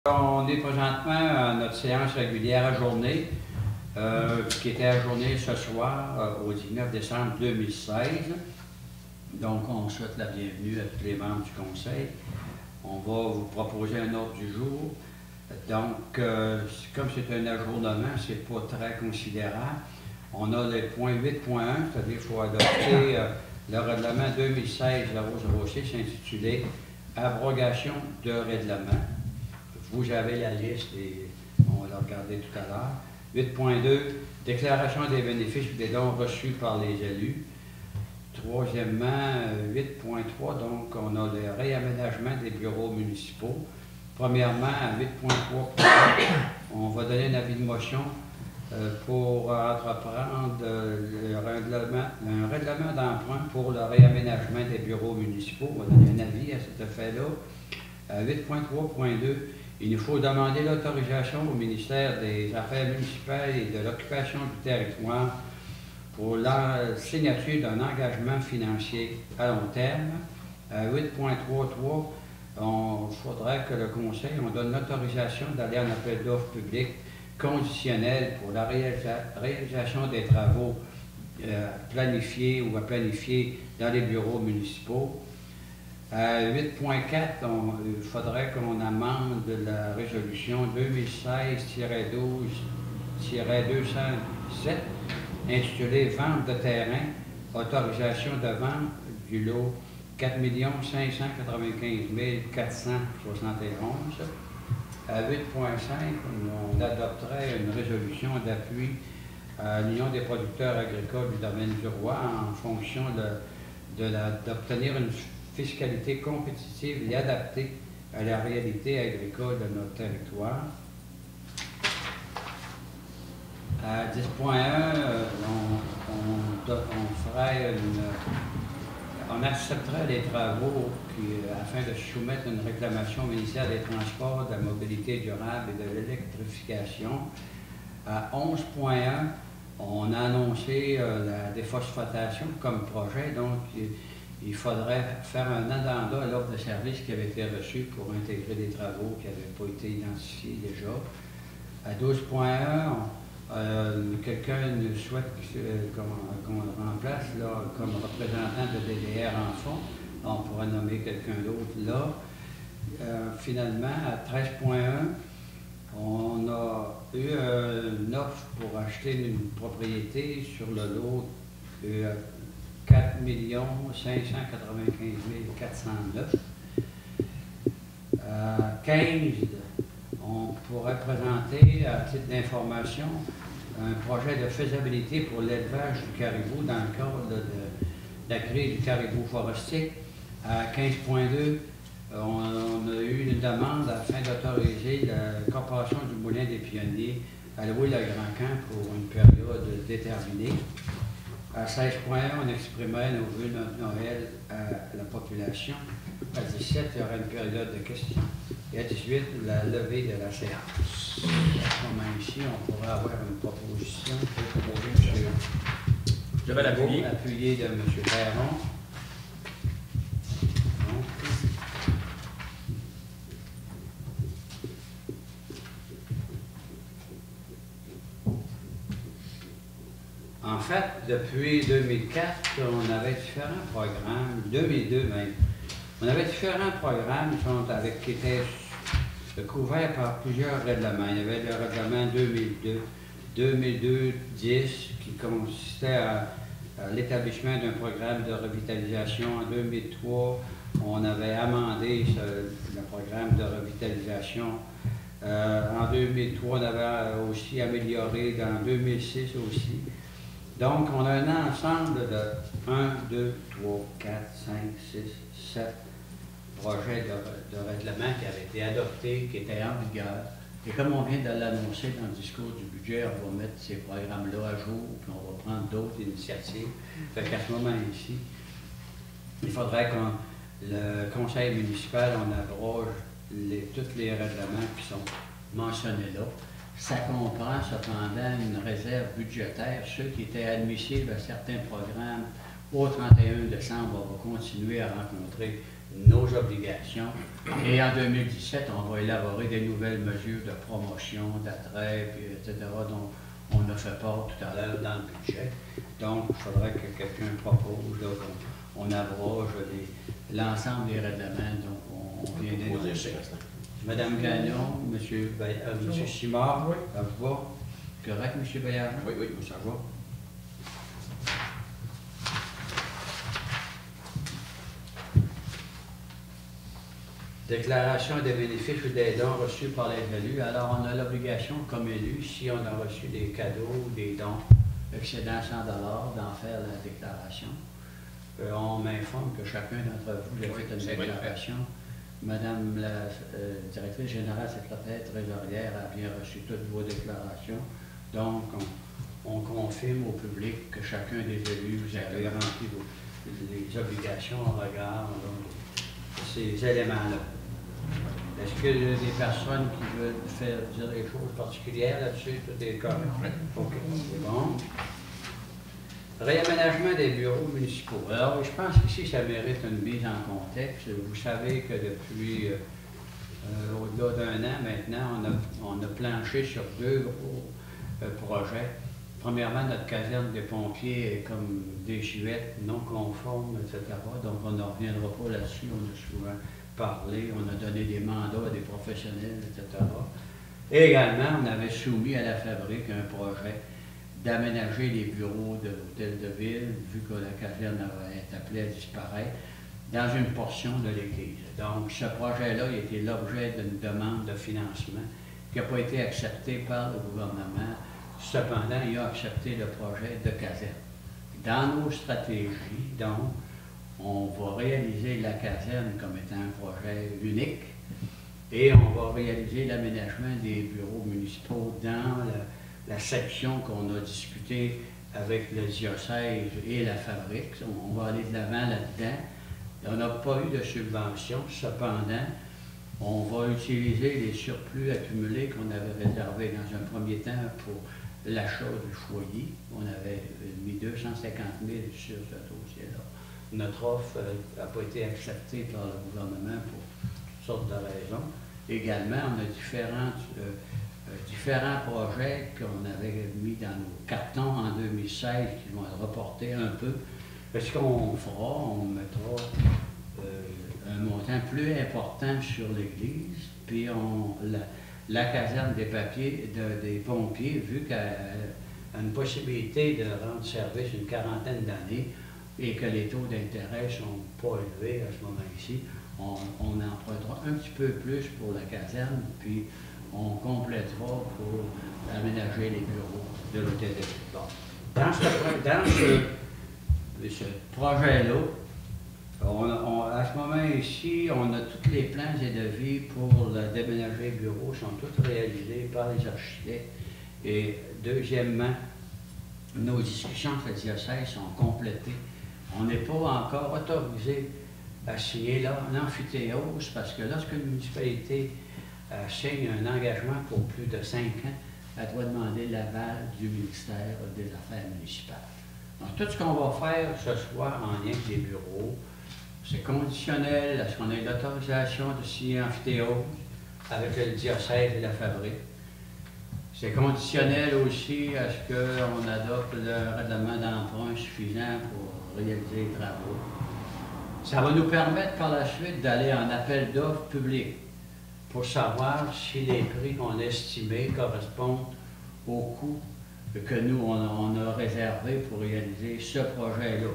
On est présentement à notre séance régulière ajournée, qui était ajournée ce soir au 19 décembre 2016. Donc, on souhaite la bienvenue à tous les membres du Conseil. On va vous proposer un ordre du jour. Donc, comme c'est un ajournement, c'est pas très considérable. On a les points 8.1, c'est-à-dire qu'il faut adopter le règlement 2016-006 intitulé « Abrogation de règlement ». Vous avez la liste et on va la regarder tout à l'heure. 8.2, déclaration des bénéfices et des dons reçus par les élus. Troisièmement, 8.3, donc on a le réaménagement des bureaux municipaux. Premièrement, à 8.3, on va donner un avis de motion pour entreprendre un règlement d'emprunt pour le réaménagement des bureaux municipaux. On va donner un avis à cet effet-là. À 8.3.2, il nous faut demander l'autorisation au ministère des Affaires municipales et de l'occupation du territoire pour la signature d'un engagement financier à long terme. À 8.3.3, il faudrait que le Conseil on donne l'autorisation d'aller en appel d'offres publiques conditionnel pour la réalisation des travaux planifiés ou à planifier dans les bureaux municipaux. À 8.4, il faudrait qu'on amende la résolution 2016-12-207 intitulée « Vente de terrain, autorisation de vente du lot 4 595 471 ». À 8.5, on adopterait une résolution d'appui à l'Union des producteurs agricoles du domaine du Roi en fonction d'obtenir une fiscalité compétitive et adaptée à la réalité agricole de notre territoire. À 10.1, on accepterait les travaux afin de soumettre une réclamation au ministère des Transports, de la Mobilité durable et de l'électrification. À 11.1, on a annoncé la déphosphatation comme projet, donc il faudrait faire un addenda à l'offre de service qui avait été reçu pour intégrer des travaux qui n'avaient pas été identifiés déjà. À 12.1, quelqu'un souhaite qu'on le remplace là, comme représentant de DDR en fond. On pourrait nommer quelqu'un d'autre là. Finalement, à 13.1, on a eu une offre pour acheter une propriété sur le lot de 4 595 409. À 15, on pourrait présenter, à titre d'information, un projet de faisabilité pour l'élevage du caribou dans le cadre de la crise du caribou forestier. À 15.2, on a eu une demande afin d'autoriser la Corporation du Moulin des Pionniers à louer le Grand Camp pour une période déterminée. À 16.1, on exprimait nos vœux de Noël à la population. À 17, il y aura une période de questions. Et à 18, la levée de la séance. À ce moment ici, on pourrait avoir une proposition proposée de M. Je vais l'appuyer. Appuyée de M. Perron. En fait, depuis 2004, on avait différents programmes, 2002 même. On avait différents programmes qui étaient couverts par plusieurs règlements. Il y avait le règlement 2002-10 qui consistait à l'établissement d'un programme de revitalisation. En 2003, on avait amendé le programme de revitalisation. En 2003, on avait aussi amélioré, dans 2006 aussi. Donc, on a un ensemble de 1, 2, 3, 4, 5, 6, 7 projets de règlement qui avaient été adoptés, qui étaient en vigueur. Et comme on vient de l'annoncer dans le discours du budget, on va mettre ces programmes-là à jour, puis on va prendre d'autres initiatives. Fait qu'à ce moment-ci, il faudrait que le conseil municipal, on abroge tous les règlements qui sont mentionnés là. Ça comprend cependant une réserve budgétaire. Ceux qui étaient admissibles à certains programmes au 31 décembre vont continuer à rencontrer nos obligations. Et en 2017, on va élaborer des nouvelles mesures de promotion, d'attrait, etc., dont on a fait part tout à l'heure dans le budget. Donc, il faudrait que quelqu'un propose qu'on abroge l'ensemble des règlements dont on vient d'énoncer. Madame Gagnon, Monsieur Simard, oui. Ça vous va? Correct, M. Bayard? Oui, oui. Ça va? Déclaration des bénéfices ou des dons reçus par les élus. Alors, on a l'obligation, comme élu, si on a reçu des cadeaux ou des dons excédant 100 $, d'en faire la déclaration. On m'informe que chacun d'entre vous a fait une déclaration. Madame la directrice générale, secrétaire, trésorière a bien reçu toutes vos déclarations. Donc, on confirme au public que chacun des élus, vous avez rempli les obligations en regard de ces éléments-là. Est-ce qu'il y a des personnes qui veulent faire dire des choses particulières là-dessus? Tout est correct? OK, c'est bon. Réaménagement des bureaux municipaux. Alors, je pense qu'ici, ça mérite une mise en contexte. Vous savez que depuis au-delà d'un an maintenant, on a planché sur deux gros projets. Premièrement, notre caserne des pompiers est comme des chivettes non conformes, etc. Donc, on ne reviendra pas là-dessus. On a souvent parlé, on a donné des mandats à des professionnels, etc. Et également, on avait soumis à la fabrique un projet d'aménager les bureaux de l'hôtel de ville, vu que la caserne est appelée à disparaître, dans une portion de l'église. Donc, ce projet-là a été l'objet d'une demande de financement qui n'a pas été acceptée par le gouvernement. Cependant, il a accepté le projet de caserne. Dans nos stratégies, donc, on va réaliser la caserne comme étant un projet unique et on va réaliser l'aménagement des bureaux municipaux dans la section qu'on a discutée avec le diocèse et la fabrique. On va aller de l'avant là-dedans. On n'a pas eu de subvention. Cependant, on va utiliser les surplus accumulés qu'on avait réservés dans un premier temps pour l'achat du foyer. On avait mis 250 000 sur ce dossier-là. Notre offre n'a pas été acceptée par le gouvernement pour toutes sortes de raisons. Également, on a différents projets qu'on avait mis dans nos cartons en 2016 qui vont être reportés un peu. Ce qu'on fera, on mettra un montant plus important sur l'église, puis la caserne des pompiers, vu qu'elle a une possibilité de rendre service une quarantaine d'années et que les taux d'intérêt ne sont pas élevés à ce moment-ci, on empruntera un petit peu plus pour la caserne, puis on complétera pour aménager les bureaux de l'hôtel de ville. Bon. Dans ce projet-là, à ce moment ici, on a tous les plans et devis pour déménager les bureaux, sont tous réalisés par les architectes. Et deuxièmement, nos discussions avec le diocèse sont complétées. On n'est pas encore autorisé à signer l'amphithéose parce que lorsqu'une municipalité signe un engagement pour plus de 5 ans, elle doit demander l'aval du ministère des Affaires municipales. Donc, tout ce qu'on va faire ce soir en lien avec les bureaux, c'est conditionnel à ce qu'on ait l'autorisation de signer amphithéose avec le diocèse et la fabrique. C'est conditionnel aussi à ce qu'on adopte le règlement d'emprunt suffisant pour réaliser les travaux. Ça va nous permettre par la suite d'aller en appel d'offres public pour savoir si les prix qu'on a estimés correspondent au coût que nous, on a réservé pour réaliser ce projet-là.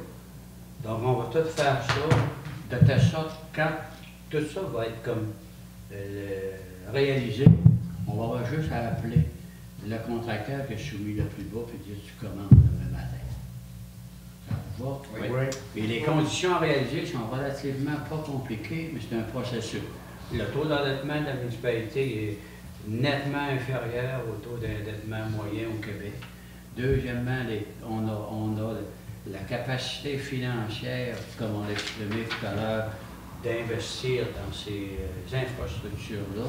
Donc, on va tout faire ça, de telle sorte que quand tout ça va être comme réalisé, on va avoir juste à appeler le contracteur qui est soumis le plus bas puis dire tu commandes demain matin. Ça vous va? Oui. Et les conditions à réaliser sont relativement pas compliquées, mais c'est un processus. Le taux d'endettement de la municipalité est nettement inférieur au taux d'endettement moyen au Québec. Deuxièmement, on a la capacité financière, comme on l'a exprimé tout à l'heure, d'investir dans ces infrastructures-là.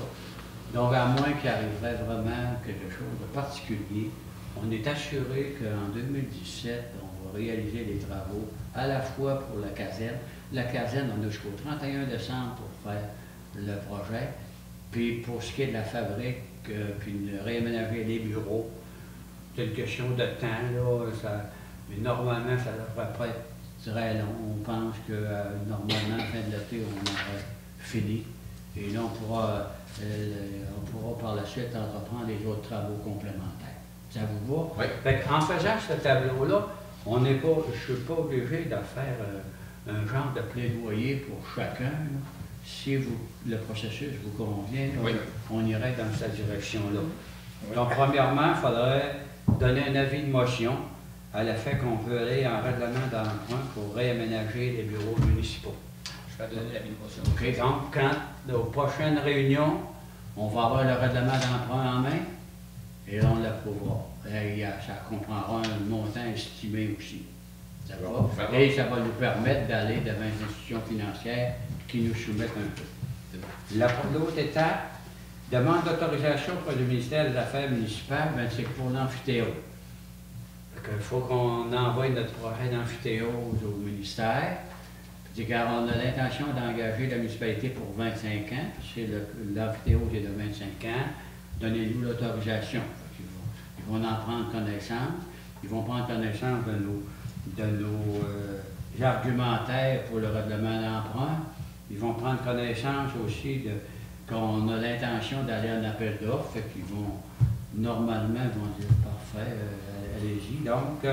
Donc, à moins qu'il arriverait vraiment quelque chose de particulier, on est assuré qu'en 2017, on va réaliser les travaux à la fois pour la caserne, La caserne, on a jusqu'au 31 décembre pour faire le projet. Puis pour ce qui est de la fabrique, puis de réaménager les bureaux, c'est une question de temps, là. Mais normalement, ça devrait pas être très long. On pense que normalement, à la fin de l'été, on aurait fini. Et là, on pourra par la suite entreprendre les autres travaux complémentaires. Ça vous va? Oui. En faisant ce tableau-là, je ne suis pas obligé de faire un genre de plaidoyer pour chacun. Là. Si le processus vous convient, oui. On irait dans cette direction-là. Oui. Donc, premièrement, il faudrait donner un avis de motion à l'effet qu'on veut aller en règlement d'emprunt pour réaménager les bureaux municipaux. Je vais donner l'avis de motion. OK. Donc, quand, aux prochaines réunions, on va avoir le règlement d'emprunt en main et on l'approuvera. Ça comprendra un montant estimé aussi. Ça va? Et ça va nous permettre d'aller devant les institutions financières qui nous soumettent un peu. L'autre étape, demande d'autorisation pour le ministère des Affaires municipales, c'est pour l'amphithéâtre. Il faut qu'on envoie notre projet d'amphithéâtre au ministère. Car on a l'intention d'engager la municipalité pour 25 ans, c'est l'amphithéâtre est de 25 ans, donnez-nous l'autorisation. Ils vont en prendre connaissance, ils vont prendre connaissance de nos argumentaires pour le règlement d'emprunt, ils vont prendre connaissance aussi qu'on a l'intention d'aller en appel d'offres, fait qu'ils vont, normalement, dire parfait, allez-y. Donc,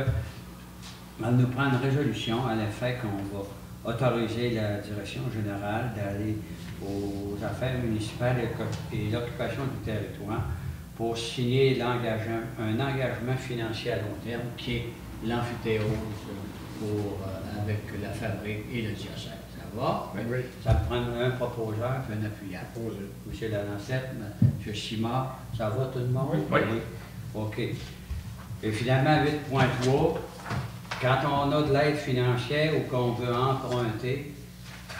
on nous prend une résolution à l'effet qu'on va autoriser la direction générale d'aller aux affaires municipales et l'occupation du territoire pour signer un engagement financier à long terme qui est l'amphithéâtre avec la fabrique et le diocèse. Ça va? Oui. Ça me prend un proposeur et un appuyant. M. Lalancette, M. Simard, ça va tout le monde? Oui. OK. Et finalement, 8.3. Quand on a de l'aide financière ou qu'on veut emprunter,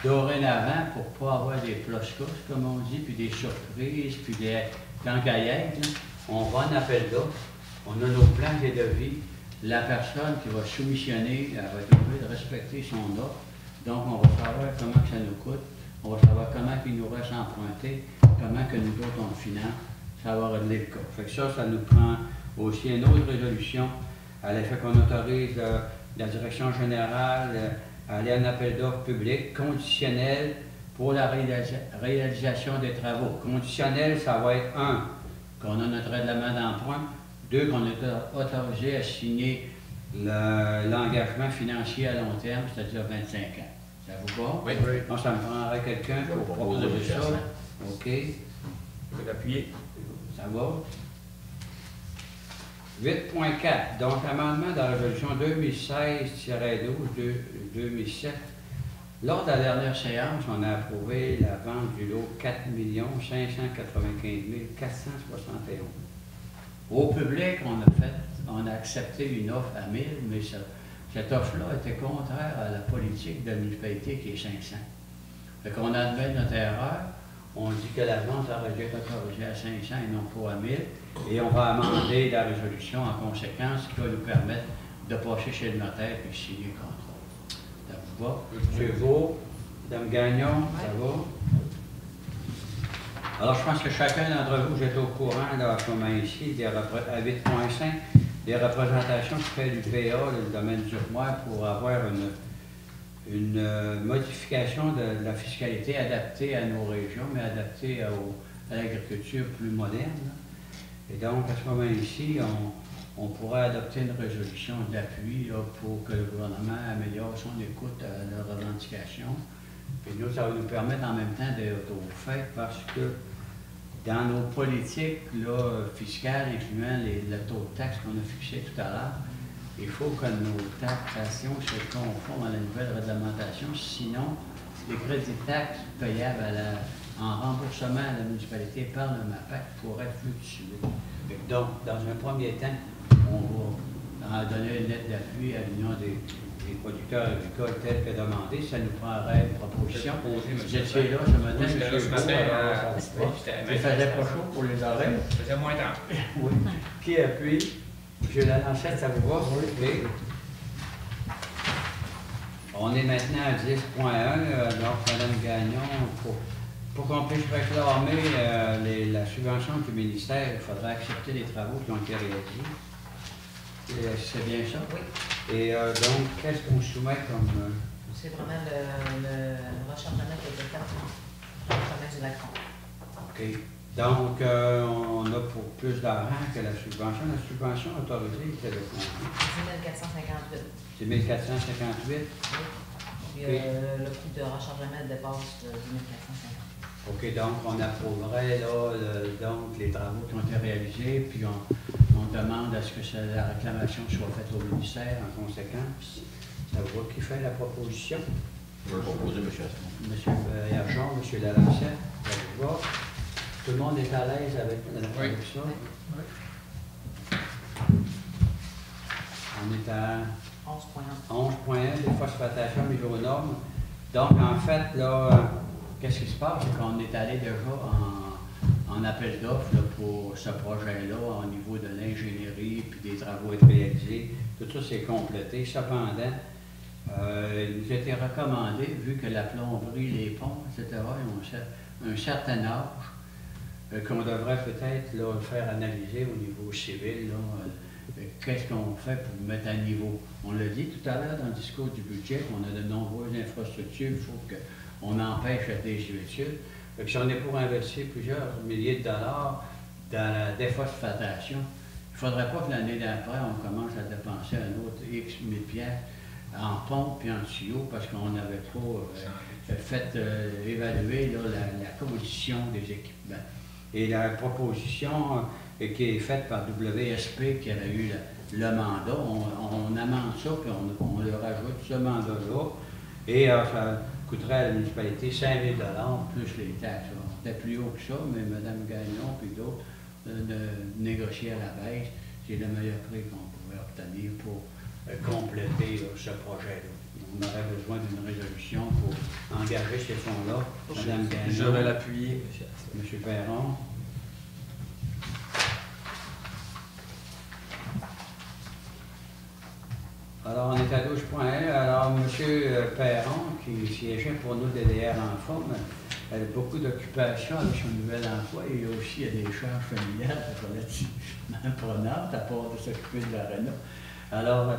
dorénavant, pour ne pas avoir des ploches-cousses, comme on dit, puis des surprises, puis des cancaillettes, on va en appel d'offres, on a nos plans et devis. La personne qui va soumissionner, elle va être obligée de respecter son offre. Donc, on va savoir comment ça nous coûte, on va savoir comment il nous reste emprunté, comment que nous autres on le finance, ça va régler le cas. Fait que ça nous prend aussi une autre résolution à l'effet qu'on autorise la direction générale à aller en appel d'offres public conditionnel pour la réalisation des travaux. Conditionnel, ça va être 1, qu'on a notre règlement d'emprunt, 2, qu'on est autorisé à signer l'engagement financier à long terme, c'est-à-dire 25 ans. Ça vous va? Oui. Donc, ça me prendrait quelqu'un pour proposer ça. OK. Je vais l'appuyer. Ça va? 8.4. Donc, amendement de la résolution 2016-12-2007. Lors de la dernière séance, on a approuvé la vente du lot 4 595 471. Au public, on a accepté une offre à 1000, mais cette offre-là était contraire à la politique de la municipalité qui est 500. Fait qu'on admet notre erreur. On dit que la vente aurait dû être autorisée à 500 et non pas à 1000. Et on va amender la résolution en conséquence qui va nous permettre de passer chez le notaire et signer le contrat. Ça vous va? M. Vaux, Mme Gagnon, ça va? Alors, je pense que chacun d'entre vous, vous êtes au courant, là, comme ici, à 8.5, des représentations qui fait du PA, le domaine du Urmoire, pour avoir une modification de la fiscalité adaptée à nos régions, mais adaptée à l'agriculture plus moderne. Là. Et donc, à ce moment-ci, on pourrait adopter une résolution d'appui pour que le gouvernement améliore son écoute à leurs revendications. Et nous, ça va nous permettre en même temps d'être au fait parce que dans nos politiques là, fiscales, incluant le taux de taxe qu'on a fixé tout à l'heure, il faut que nos taxations se conforment à la nouvelle réglementation, sinon les crédits de taxes payables en remboursement à la municipalité par le MAPAC pourraient fluctuer. Donc, dans un premier temps, on va en donner une lettre d'appui à l'Union des producteurs agricoles telle que demandé. Ça nous prendrait une proposition. Vous étiez là ce matin, oui, M. Beau, il faisait pas chaud pour les oreilles. Il faisait moins tard. Oui. Qui appuie? M. Lalancette, ça vous va? Oui. On est maintenant à 10.1, donc Mme Gagnon, pour qu'on puisse réclamer la subvention du ministère, il faudra accepter les travaux qui ont été réalisés. C'est bien ça? Oui. Et donc, qu'est-ce qu'on soumet comme... C'est vraiment le rechargement qui a été fait, le rechargement du lac. OK. Donc, on a pour plus d'argent que la subvention. La subvention autorisée, c'est de combien? 10 458. C'est 1458? Oui. Puis, le coût de rechargement dépasse 10 450. OK, donc on approuverait là, donc, les travaux qui ont été réalisés, puis on demande à ce que la réclamation soit faite au ministère en conséquence. Ça vous va qui fait la proposition? Je vais le proposer, M. Aston. M. Argent, M. Lalancette, ça vous va? Tout le monde est à l'aise avec la proposition? Oui. On est à 11.1. 11.1 des phosphatation niveau normes. Donc, en fait, là, qu'est-ce qui se passe? C'est qu'on est allé déjà en appel d'offres pour ce projet-là, au niveau de l'ingénierie, puis des travaux à être réalisés. Tout ça, c'est complété. Cependant, il nous a été recommandé, vu que la plomberie, les ponts, etc., ont un certain âge, qu'on devrait peut-être le faire analyser au niveau civil, qu'est-ce qu'on fait pour mettre à niveau. On l'a dit tout à l'heure dans le discours du budget, qu'on a de nombreuses infrastructures, il faut qu'on empêche la désuétude. Si on est pour investir plusieurs milliers de dollars dans la déphosphatation, il ne faudrait pas que l'année d'après, on commence à dépenser un autre X 1000 piastres en pompe et en tuyau parce qu'on n'avait pas fait évaluer là, la condition des équipements. Et la proposition qui est faite par WSP, qui avait eu le mandat, on amende ça, puis on leur rajoute ce mandat-là, et ça coûterait à la municipalité 5 000 $ plus les taxes. C'était plus haut que ça, mais Mme Gagnon et d'autres de négocier à la baisse, c'est le meilleur prix qu'on pouvait obtenir pour compléter ce projet-là. On aurait besoin d'une résolution pour engager ces fonds-là. Mme Gagnon. Je vais l'appuyer, M. M. Perron. Alors, on est à 12.1. Alors, M. Perron, qui siégeait pour nous DDR en forme, a beaucoup d'occupations avec son nouvel emploi et aussi il y a des charges familiales relativement prenantes à part de s'occuper de l'aréna. Alors,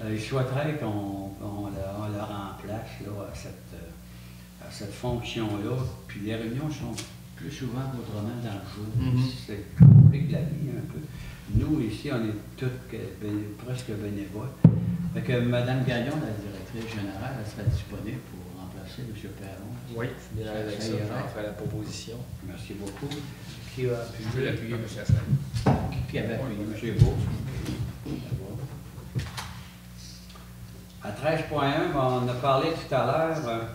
il souhaiterait qu'on le remplace là, à cette fonction-là. Puis les réunions sont plus souvent qu'autrement dans le jour. C'est compliqué la vie un peu. Nous, ici, on est tous presque bénévoles. Fait que Mme Gagnon, la directrice générale, elle serait disponible pour remplacer M. Perron. Oui, je suis bien avec ça. Je vais faire la proposition. Merci beaucoup. Qui a appuyé? Je vais l'appuyer, M. Asselin. Qui avait appuyé? M. Beau. À 13.1, on a parlé tout à l'heure,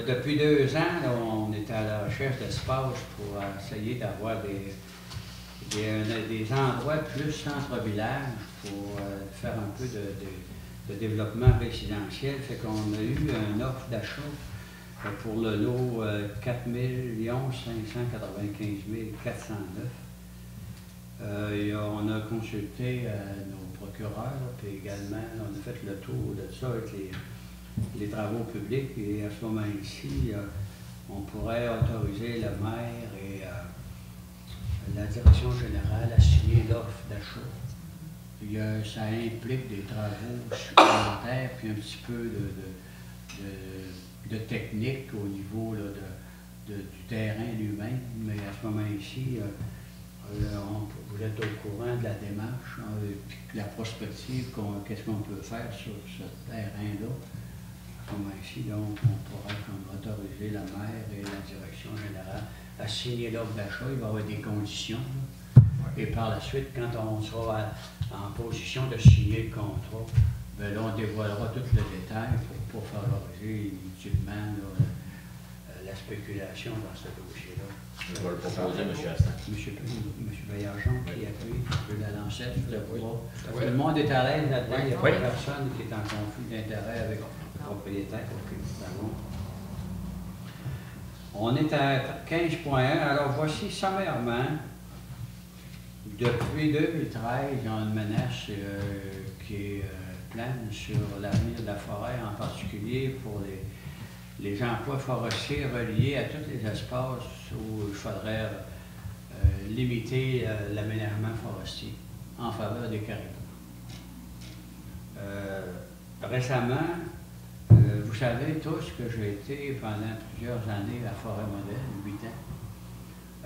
depuis 2 ans, là, on était à la recherche d'espace pour essayer d'avoir des endroits plus centre-village pour faire un peu de développement résidentiel. Fait qu'on a eu une offre d'achat pour le lot 4 595 409. Et on a consulté nos procureurs, puis également on a fait le tour de ça avec les travaux publics. Et à ce moment-ci, on pourrait autoriser le maire et la direction générale à signer l'offre d'achat. Ça implique des travaux supplémentaires, puis un petit peu de technique au niveau là, du terrain lui-même. Mais à ce moment-ci, vous êtes au courant de la démarche, puis la prospective, qu'est-ce qu'on peut faire sur ce terrain-là. À ce moment-ci, donc, on pourrait autoriser la maire et la direction générale à signer l'offre d'achat. Il va y avoir des conditions. Et par la suite, quand on sera en position de signer le contrat, bien là, on dévoilera tout le détail pour favoriser inutilement la spéculation dans ce dossier-là. Je vais le proposer, M. Asselin. M. Baillargeon qui appuie, M. Lalancette, je le vois. Tout le monde est à l'aise là-dedans. Il n'y a pas personne qui est en conflit d'intérêt avec le propriétaire. Okay. On est à 15.1. Alors, voici sommairement, depuis 2013, il y a une menace qui est plane sur l'avenir de la forêt, en particulier pour les emplois forestiers reliés à tous les espaces où il faudrait limiter l'aménagement forestier en faveur des caribous. Récemment, vous savez tous que j'ai été pendant plusieurs années à Forêt Modèle, 8 ans.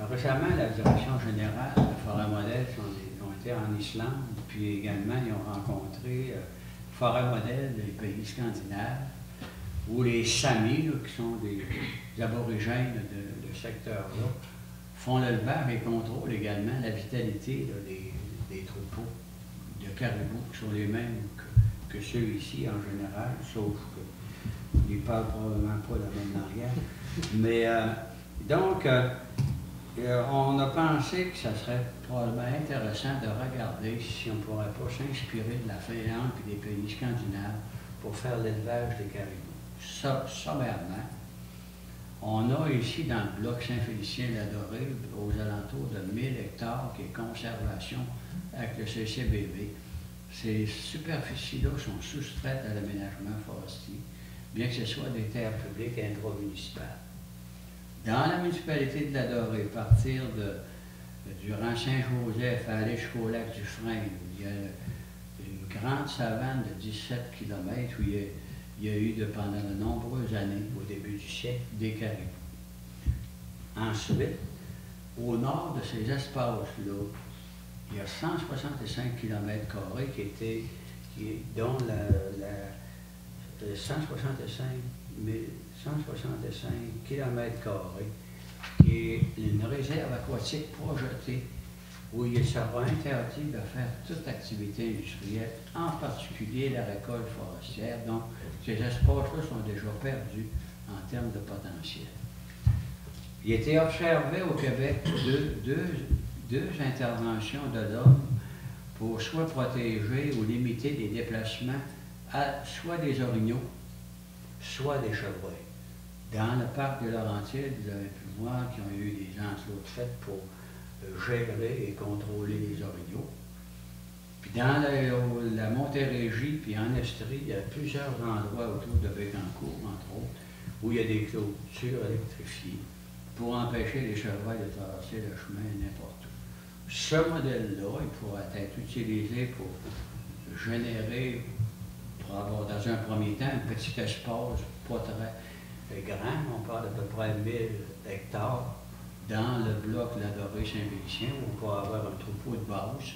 Récemment, la direction générale de Forêt Modèle ont été en Islande, puis également ils ont rencontré Forêt Modèle des pays scandinaves, où les Samis, là, qui sont des aborigènes de ce secteur-là, font l'élevage et contrôlent également la vitalité là, des troupeaux de caribous qui sont les mêmes que ceux ici en général, sauf qu'ils ne parlent probablement pas la même langage. Mais donc, on a pensé que ça serait probablement intéressant de regarder si on ne pourrait pas s'inspirer de la Finlande et des pays scandinaves pour faire l'élevage des caribous. Sommairement, on a ici dans le bloc Saint-Félicien-Ladoré aux alentours de 1000 hectares qui est conservation avec le CCBB. Ces superficies-là sont soustraites à l'aménagement forestier, bien que ce soit des terres publiques intramunicipales. Dans la municipalité de Ladoré, à partir du rang Saint-Joseph à aller jusqu'au lac du Frêne, il y a une grande savane de 17 km où il y a eu pendant de nombreuses années, au début du siècle, des caribous. Ensuite, au nord de ces espaces-là, il y a 165 km dont 165 km qui est une réserve aquatique projetée où il sera interdit de faire toute activité industrielle, en particulier la récolte forestière. Donc, ces espaces-là sont déjà perdus en termes de potentiel. Il a été observé au Québec deux interventions de l'homme pour soit protéger ou limiter les déplacements à soit des orignaux, soit des chevreuils. Dans le parc de Laurentides, vous avez pu voir qu'ils ont eu des enclos faites pour gérer et contrôler les orignaux. Puis dans la Montérégie, puis en Estrie, il y a plusieurs endroits autour de Bécancour, entre autres, où il y a des clôtures électrifiées pour empêcher les chevreuils de traverser le chemin n'importe où. Ce modèle-là, il pourra être utilisé pour générer, pour avoir dans un premier temps un petit espace pas très grand, on parle d'à peu près 1000 hectares, dans le bloc Ladoré Saint-Félicien, où on peut avoir un troupeau de base